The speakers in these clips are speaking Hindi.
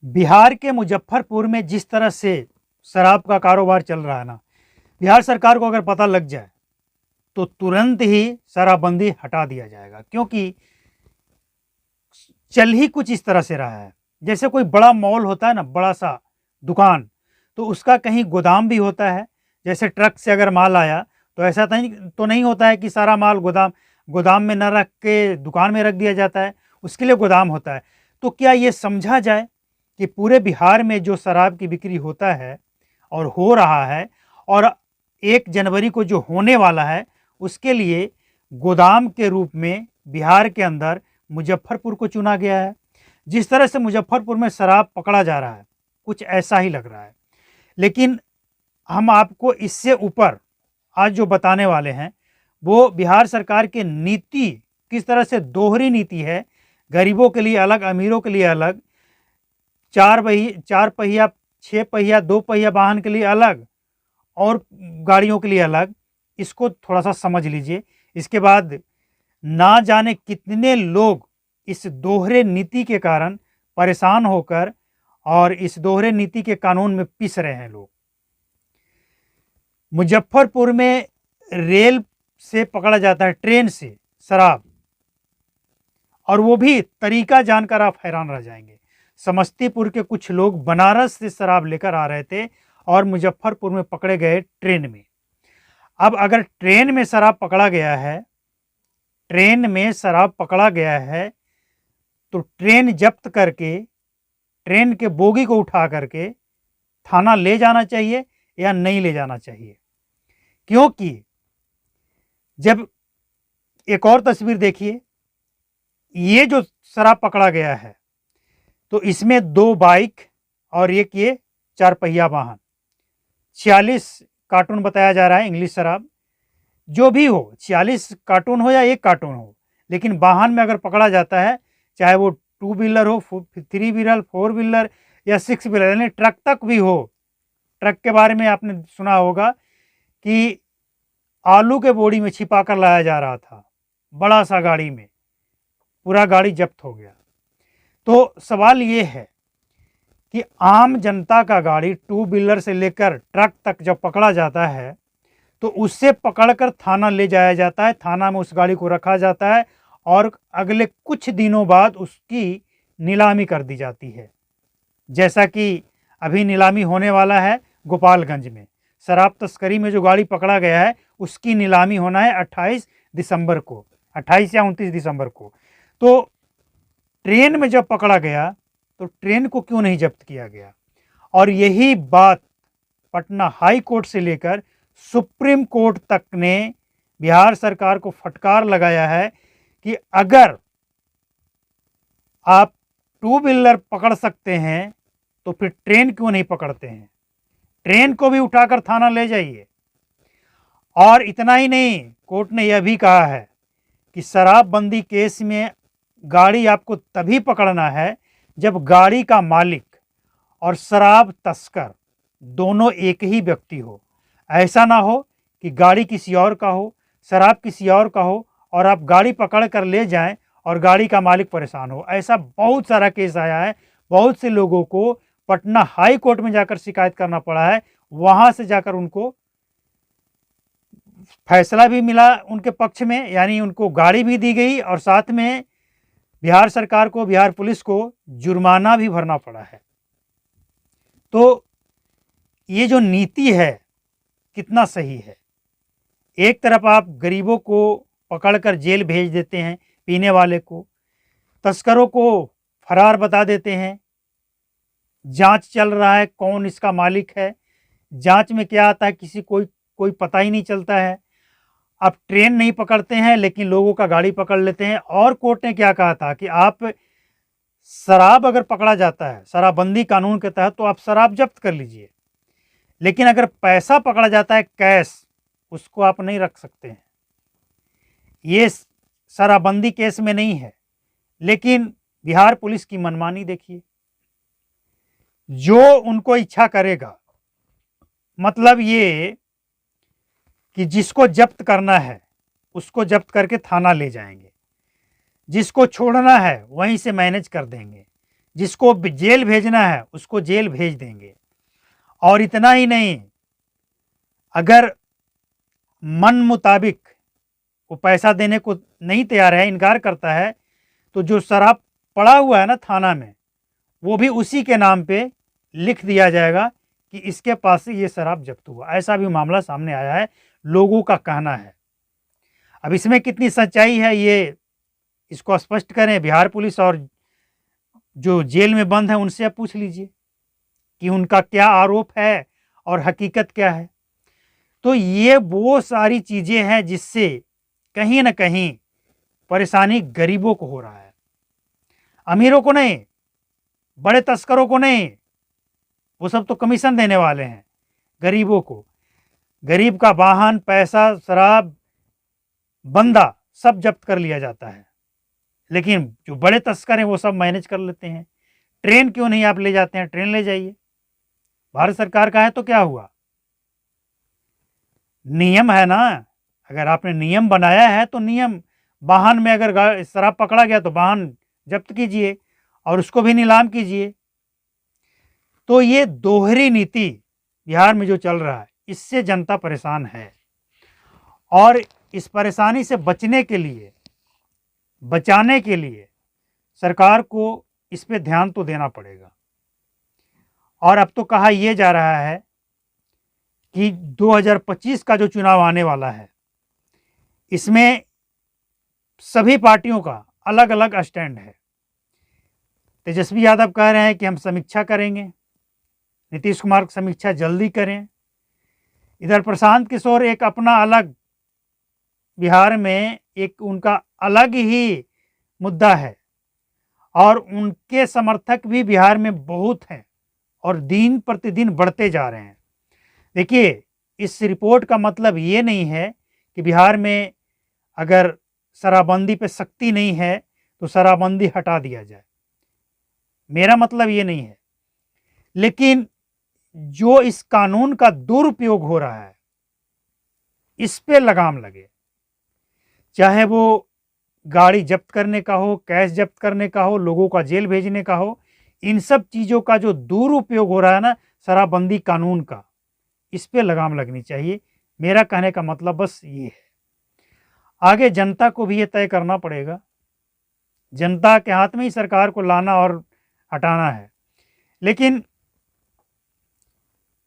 बिहार के मुजफ्फरपुर में जिस तरह से शराब का कारोबार चल रहा है ना, बिहार सरकार को अगर पता लग जाए तो तुरंत ही शराबबंदी हटा दिया जाएगा। क्योंकि चल ही कुछ इस तरह से रहा है, जैसे कोई बड़ा मॉल होता है ना, बड़ा सा दुकान, तो उसका कहीं गोदाम भी होता है। जैसे ट्रक से अगर माल आया तो ऐसा नहीं होता है कि सारा माल गोदाम गोदाम में न रख के दुकान में रख दिया जाता है, उसके लिए गोदाम होता है। तो क्या ये समझा जाए कि पूरे बिहार में जो शराब की बिक्री होता है और हो रहा है, और 1 जनवरी को जो होने वाला है, उसके लिए गोदाम के रूप में बिहार के अंदर मुजफ्फरपुर को चुना गया है। जिस तरह से मुजफ्फरपुर में शराब पकड़ा जा रहा है, कुछ ऐसा ही लग रहा है। लेकिन हम आपको इससे ऊपर आज जो बताने वाले हैं, वो बिहार सरकार की नीति किस तरह से दोहरी नीति है। गरीबों के लिए अलग, अमीरों के लिए अलग, 4 पहिया, 6 पहिया, 2 पहिया वाहन के लिए अलग और गाड़ियों के लिए अलग। इसको थोड़ा सा समझ लीजिए। इसके बाद ना जाने कितने लोग इस दोहरे नीति के कारण परेशान होकर और इस दोहरे नीति के कानून में पिस रहे हैं लोग। मुजफ्फरपुर में रेल से पकड़ा जाता है, ट्रेन से शराब, और वो भी तरीका जानकर आप हैरान रह जाएंगे। समस्तीपुर के कुछ लोग बनारस से शराब लेकर आ रहे थे और मुजफ्फरपुर में पकड़े गए ट्रेन में। अब अगर ट्रेन में शराब पकड़ा गया है, ट्रेन में शराब पकड़ा गया है, तो ट्रेन जब्त करके, ट्रेन के बोगी को उठा करके थाना ले जाना चाहिए या नहीं ले जाना चाहिए। क्योंकि जब एक और तस्वीर देखिए, ये जो शराब पकड़ा गया है, तो इसमें 2 बाइक और एक ये 4 पहिया वाहन, 46 कार्टून बताया जा रहा है इंग्लिश शराब। जो भी हो, 46 कार्टून हो या 1 कार्टून हो, लेकिन वाहन में अगर पकड़ा जाता है, चाहे वो 2 व्हीलर हो, 3 व्हीलर, 4 व्हीलर या 6 व्हीलर, यानी ट्रक तक भी हो। ट्रक के बारे में आपने सुना होगा कि आलू के बोरी में छिपा कर लाया जा रहा था, बड़ा सा गाड़ी में, पूरा गाड़ी जब्त हो गया। तो सवाल ये है कि आम जनता का गाड़ी 2 व्हीलर से लेकर ट्रक तक जब पकड़ा जाता है, तो उससे पकड़कर थाना ले जाया जाता है, थाना में उस गाड़ी को रखा जाता है और अगले कुछ दिनों बाद उसकी नीलामी कर दी जाती है। जैसा कि अभी नीलामी होने वाला है गोपालगंज में, शराब तस्करी में जो गाड़ी पकड़ा गया है, उसकी नीलामी होना है 28 दिसंबर को, 28 या 29 दिसंबर को। तो ट्रेन में जब पकड़ा गया, तो ट्रेन को क्यों नहीं जब्त किया गया? और यही बात पटना हाई कोर्ट से लेकर सुप्रीम कोर्ट तक ने बिहार सरकार को फटकार लगाया है कि अगर आप 2 व्हीलर पकड़ सकते हैं, तो फिर ट्रेन क्यों नहीं पकड़ते हैं? ट्रेन को भी उठाकर थाना ले जाइए। और इतना ही नहीं, कोर्ट ने यह भी कहा है कि शराबबंदी केस में गाड़ी आपको तभी पकड़ना है जब गाड़ी का मालिक और शराब तस्कर दोनों एक ही व्यक्ति हो। ऐसा ना हो कि गाड़ी किसी और का हो, शराब किसी और का हो और आप गाड़ी पकड़ कर ले जाएं और गाड़ी का मालिक परेशान हो। ऐसा बहुत सारा केस आया है, बहुत से लोगों को पटना हाई कोर्ट में जाकर शिकायत करना पड़ा है, वहां से जाकर उनको फैसला भी मिला उनके पक्ष में, यानी उनको गाड़ी भी दी गई और साथ में बिहार सरकार को, बिहार पुलिस को जुर्माना भी भरना पड़ा है। तो ये जो नीति है कितना सही है। एक तरफ आप गरीबों को पकड़कर जेल भेज देते हैं, पीने वाले को, तस्करों को फरार बता देते हैं, जांच चल रहा है कौन इसका मालिक है, जांच में क्या आता है किसी कोई पता ही नहीं चलता है। आप ट्रेन नहीं पकड़ते हैं लेकिन लोगों का गाड़ी पकड़ लेते हैं। और कोर्ट ने क्या कहा था कि आप शराब अगर पकड़ा जाता है शराबबंदी कानून के तहत, तो आप शराब जब्त कर लीजिए, लेकिन अगर पैसा पकड़ा जाता है कैश, उसको आप नहीं रख सकते हैं। ये शराबबंदी केस में नहीं है। लेकिन बिहार पुलिस की मनमानी देखिए, जो उनको इच्छा करेगा, मतलब ये कि जिसको जब्त करना है उसको जब्त करके थाना ले जाएंगे, जिसको छोड़ना है वहीं से मैनेज कर देंगे, जिसको जेल भेजना है उसको जेल भेज देंगे। और इतना ही नहीं, अगर मन मुताबिक वो पैसा देने को नहीं तैयार है, इनकार करता है, तो जो शराब पड़ा हुआ है ना थाना में, वो भी उसी के नाम पे लिख दिया जाएगा कि इसके पास से ये शराब जब्त हुआ। ऐसा भी मामला सामने आया है, लोगों का कहना है। अब इसमें कितनी सच्चाई है ये इसको स्पष्ट करें, बिहार पुलिस और जो जेल में बंद है उनसे आप पूछ लीजिए कि उनका क्या आरोप है और हकीकत क्या है। तो ये वो सारी चीज़ें हैं जिससे कहीं ना कहीं परेशानी गरीबों को हो रहा है, अमीरों को नहीं, बड़े तस्करों को नहीं, वो सब तो कमीशन देने वाले हैं। गरीबों को, गरीब का वाहन, पैसा, शराब, बंदा सब जब्त कर लिया जाता है, लेकिन जो बड़े तस्कर हैं वो सब मैनेज कर लेते हैं। ट्रेन क्यों नहीं आप ले जाते हैं? ट्रेन ले जाइए, भारत सरकार का है तो क्या हुआ, नियम है ना। अगर आपने नियम बनाया है तो नियम, वाहन में अगर शराब पकड़ा गया तो वाहन जब्त कीजिए और उसको भी नीलाम कीजिए। तो ये दोहरी नीति बिहार में जो चल रहा है, इससे जनता परेशान है और इस परेशानी से बचने के लिए, बचाने के लिए सरकार को इस पे ध्यान तो देना पड़ेगा। और अब तो कहा यह जा रहा है कि 2025 का जो चुनाव आने वाला है, इसमें सभी पार्टियों का अलग अलग स्टैंड है। तेजस्वी यादव कह रहे हैं कि हम समीक्षा करेंगे, नीतीश कुमार समीक्षा जल्दी करें। इधर प्रशांत किशोर एक अपना अलग, बिहार में एक उनका अलग ही मुद्दा है और उनके समर्थक भी बिहार में बहुत हैं और दिन प्रतिदिन बढ़ते जा रहे हैं। देखिए, इस रिपोर्ट का मतलब ये नहीं है कि बिहार में अगर शराबबंदी पे सख्ती नहीं है तो शराबबंदी हटा दिया जाए, मेरा मतलब ये नहीं है। लेकिन जो इस कानून का दुरुपयोग हो रहा है, इस पे लगाम लगे, चाहे वो गाड़ी जब्त करने का हो, कैश जब्त करने का हो, लोगों का जेल भेजने का हो, इन सब चीज़ों का जो दुरुपयोग हो रहा है ना शराबबंदी कानून का, इस पे लगाम लगनी चाहिए। मेरा कहने का मतलब बस ये है। आगे जनता को भी ये तय करना पड़ेगा, जनता के हाथ में ही सरकार को लाना और हटाना है। लेकिन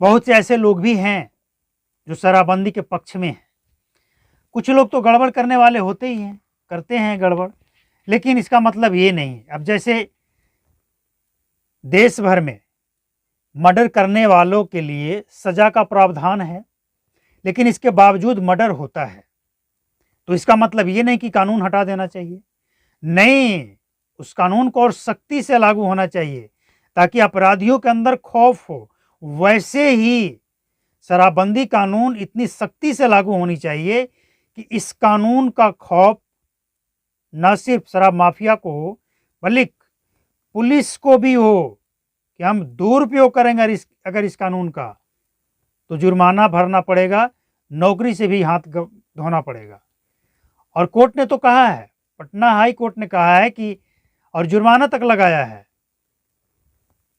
बहुत से ऐसे लोग भी हैं जो शराबबंदी के पक्ष में हैं। कुछ लोग तो गड़बड़ करने वाले होते ही हैं, करते हैं गड़बड़, लेकिन इसका मतलब ये नहीं। अब जैसे देश भर में मर्डर करने वालों के लिए सजा का प्रावधान है, लेकिन इसके बावजूद मर्डर होता है, तो इसका मतलब ये नहीं कि कानून हटा देना चाहिए। नहीं, उस कानून को और सख्ती से लागू होना चाहिए ताकि अपराधियों के अंदर खौफ हो। वैसे ही शराबबंदी कानून इतनी सख्ती से लागू होनी चाहिए कि इस कानून का खौफ न सिर्फ शराब माफिया को हो, बल्कि पुलिस को भी हो कि हम दुरुपयोग करेंगे अगर इस कानून का तो जुर्माना भरना पड़ेगा, नौकरी से भी हाथ धोना पड़ेगा। और कोर्ट ने तो कहा है, पटना हाई कोर्ट ने कहा है कि, और जुर्माना तक लगाया है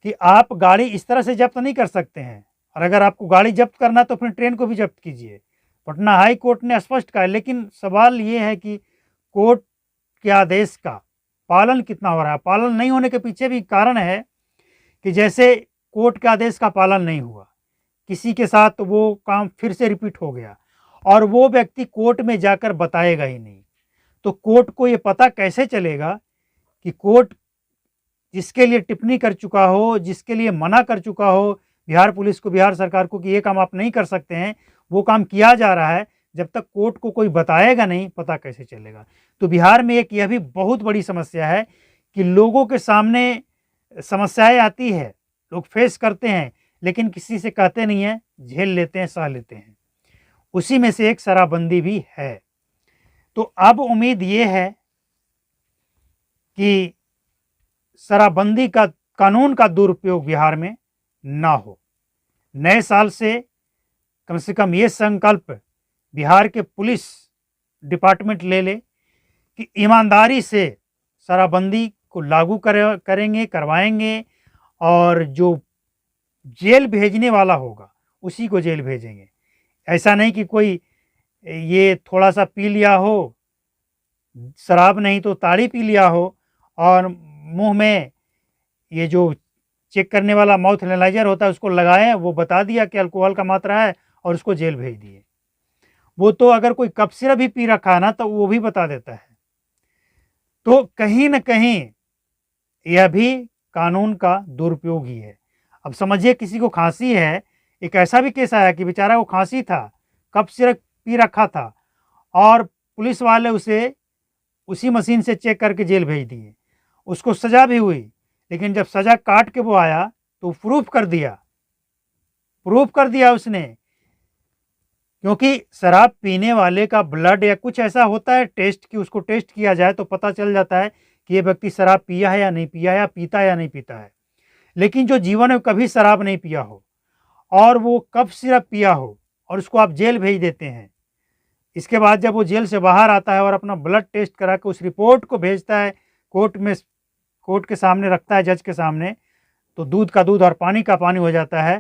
कि आप गाड़ी इस तरह से जब्त नहीं कर सकते हैं, और अगर आपको गाड़ी जब्त करना तो फिर ट्रेन को भी जब्त कीजिए। पटना हाई कोर्ट ने स्पष्ट कहा है। लेकिन सवाल ये है कि कोर्ट के आदेश का पालन कितना हो रहा है। पालन नहीं होने के पीछे भी कारण है कि जैसे कोर्ट के आदेश का पालन नहीं हुआ, किसी के साथ वो काम फिर से रिपीट हो गया और वो व्यक्ति कोर्ट में जाकर बताएगा ही नहीं, तो कोर्ट को ये पता कैसे चलेगा कि कोर्ट जिसके लिए टिप्पणी कर चुका हो, जिसके लिए मना कर चुका हो बिहार पुलिस को, बिहार सरकार को कि ये काम आप नहीं कर सकते हैं, वो काम किया जा रहा है। जब तक कोर्ट को कोई बताएगा नहीं, पता कैसे चलेगा। तो बिहार में एक यह भी बहुत बड़ी समस्या है कि लोगों के सामने समस्याएं आती है, लोग फेस करते हैं, लेकिन किसी से कहते नहीं हैं, झेल लेते हैं, सह लेते हैं। उसी में से एक शराबबंदी भी है। तो अब उम्मीद ये है कि शराबबंदी का कानून का दुरुपयोग बिहार में ना हो। नए साल से कम ये संकल्प बिहार के पुलिस डिपार्टमेंट ले ले कि ईमानदारी से शराबबंदी को लागू करेंगे, करवाएंगे, और जो जेल भेजने वाला होगा उसी को जेल भेजेंगे। ऐसा नहीं कि कोई ये थोड़ा सा पी लिया हो, शराब नहीं तो ताड़ी पी लिया हो, और मुंह में ये जो चेक करने वाला माउथ एनालाइजर होता है उसको लगाए, वो बता दिया कि अल्कोहल का मात्रा है और उसको जेल भेज दिए। वो तो अगर कोई कप सिरप भी पी रखा है ना तो वो भी बता देता है। तो कहीं न कहीं यह भी कानून का दुरुपयोग ही है। अब समझिए किसी को खाँसी है, एक ऐसा भी केस आया कि बेचारा को खाँसी था, कफ सिरप पी रखा था और पुलिस वाले उसे उसी मशीन से चेक करके जेल भेज दिए। उसको सज़ा भी हुई, लेकिन जब सज़ा काट के वो आया तो प्रूफ कर दिया उसने, क्योंकि शराब पीने वाले का ब्लड या कुछ ऐसा होता है टेस्ट कि उसको टेस्ट किया जाए तो पता चल जाता है कि ये व्यक्ति शराब पिया है या नहीं पिया है, या पीता है या नहीं पीता है। लेकिन जो जीवन में कभी शराब नहीं पिया हो और वो कफ सिरप पिया हो और उसको आप जेल भेज देते हैं, इसके बाद जब वो जेल से बाहर आता है और अपना ब्लड टेस्ट करा के उस रिपोर्ट को भेजता है कोर्ट के सामने रखता है, जज के सामने, तो दूध का दूध और पानी का पानी हो जाता है।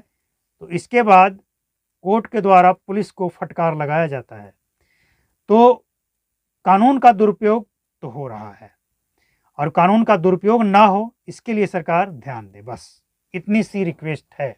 तो इसके बाद कोर्ट के द्वारा पुलिस को फटकार लगाया जाता है। तो कानून का दुरुपयोग तो हो रहा है, और कानून का दुरुपयोग ना हो इसके लिए सरकार ध्यान दे, बस इतनी सी रिक्वेस्ट है।